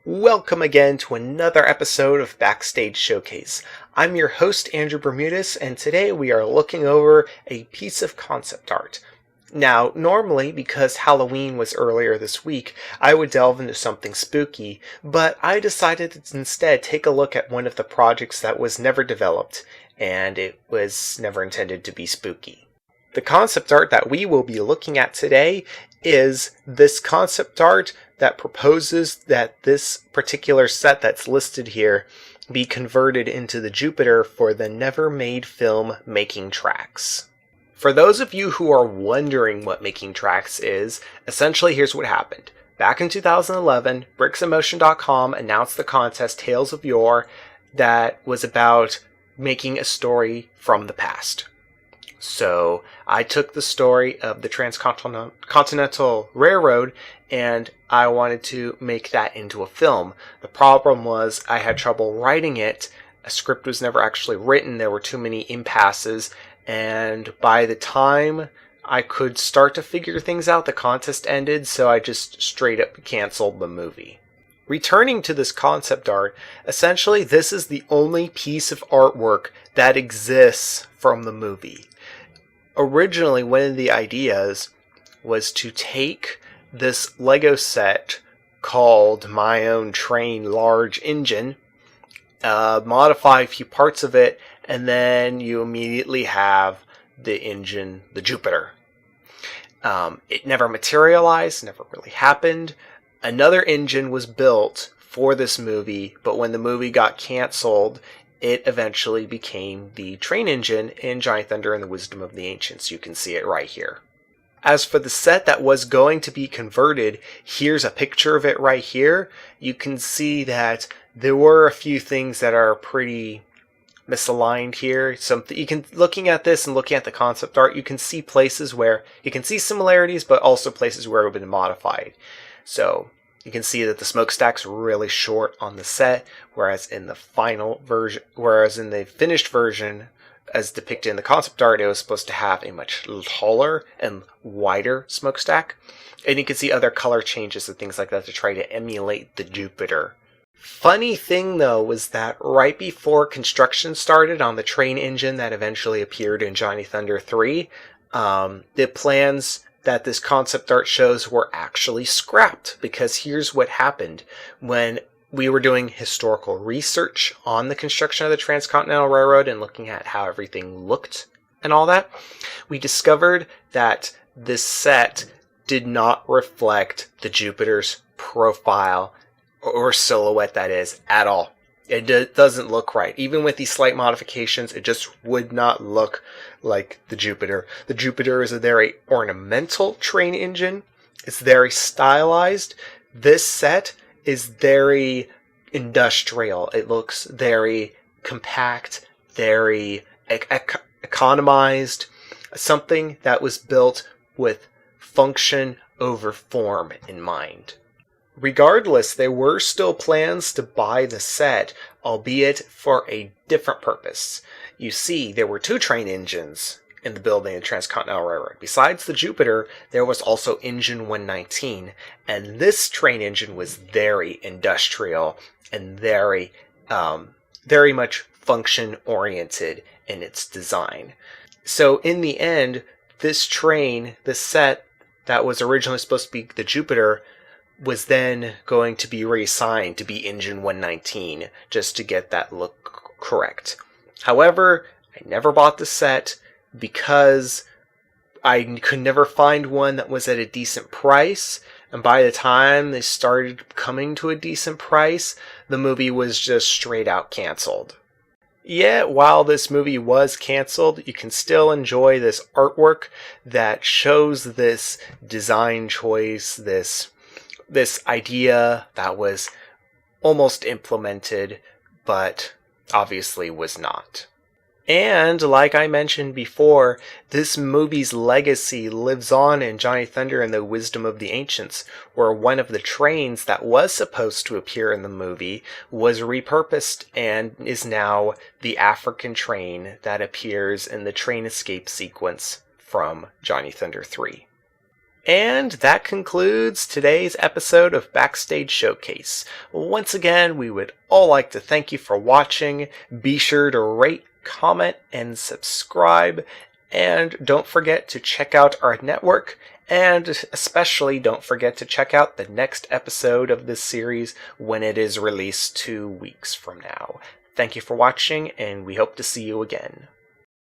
Welcome again to another episode of Backstage Showcase. I'm your host, Andrew Bermudez, and today we are looking over a piece of concept art. Now, normally, because Halloween was earlier this week, I would delve into something spooky, but I decided to instead take a look at one of the projects that was never developed, and it was never intended to be spooky. The concept art that we will be looking at today is this concept art that proposes that this particular set that's listed here be converted into the Jupiter for the never-made film Making Tracks. For those of you who are wondering what Making Tracks is, essentially here's what happened. Back in 2011, BricksandMotion.com announced the contest Tales of Yore that was about making a story from the past. So I took the story of the Trans-Continental Railroad and I wanted to make that into a film. The problem was I had trouble writing it. A script was never actually written. There were too many impasses. And by the time I could start to figure things out, the contest ended. So I just straight up canceled the movie. Returning to this concept art, essentially this is the only piece of artwork that exists from the movie. Originally, one of the ideas was to take this Lego set called My Own Train Large Engine, modify a few parts of it, and then you immediately have the engine, the Jupiter. It never materialized, never really happened. Another engine was built for this movie, but when the movie got canceled, it eventually became the train engine in Giant Thunder and the Wisdom of the Ancients. You can see it right here. As for the set that was going to be converted, here's a picture of it right here. You can see that there were a few things that are pretty misaligned here. Looking at this and looking at the concept art, you can see places where you can see similarities, but also places where it would have been modified. So you can see that the smokestack's really short on the set, whereas in the finished version, as depicted in the concept art, it was supposed to have a much taller and wider smokestack. And you can see other color changes and things like that to try to emulate the Jupiter. Funny thing though was that right before construction started on the train engine that eventually appeared in Johnny Thunder 3, the plans that this concept art shows were actually scrapped, because here's what happened. When we were doing historical research on the construction of the Trans-Continental Railroad and looking at how everything looked and all that, we discovered that this set did not reflect the Jupiter's profile or silhouette, that is, at all. It doesn't look right. Even with these slight modifications, it just would not look like the Jupiter. The Jupiter is a very ornamental train engine. It's very stylized. This set is very industrial. It looks very compact, very economized. Something that was built with function over form in mind. Regardless, there were still plans to buy the set, albeit for a different purpose. You see, there were two train engines in the building of the Trans-Continental Railroad. Besides the Jupiter, there was also Engine 119, and this train engine was very industrial and very much function-oriented in its design. So in the end, this set that was originally supposed to be the Jupiter, was then going to be reassigned to be Engine 119, just to get that look correct. However, I never bought the set because I could never find one that was at a decent price, and by the time they started coming to a decent price, the movie was just straight out canceled. Yet, while this movie was canceled, you can still enjoy this artwork that shows this design choice, this idea that was almost implemented, but obviously was not. And, like I mentioned before, this movie's legacy lives on in Johnny Thunder and the Wisdom of the Ancients, where one of the trains that was supposed to appear in the movie was repurposed and is now the African train that appears in the train escape sequence from Johnny Thunder 3. And that concludes today's episode of Backstage Showcase. Once again, we would all like to thank you for watching. Be sure to rate, comment, and subscribe. And don't forget to check out our network. And especially don't forget to check out the next episode of this series when it is released 2 weeks from now. Thank you for watching, and we hope to see you again.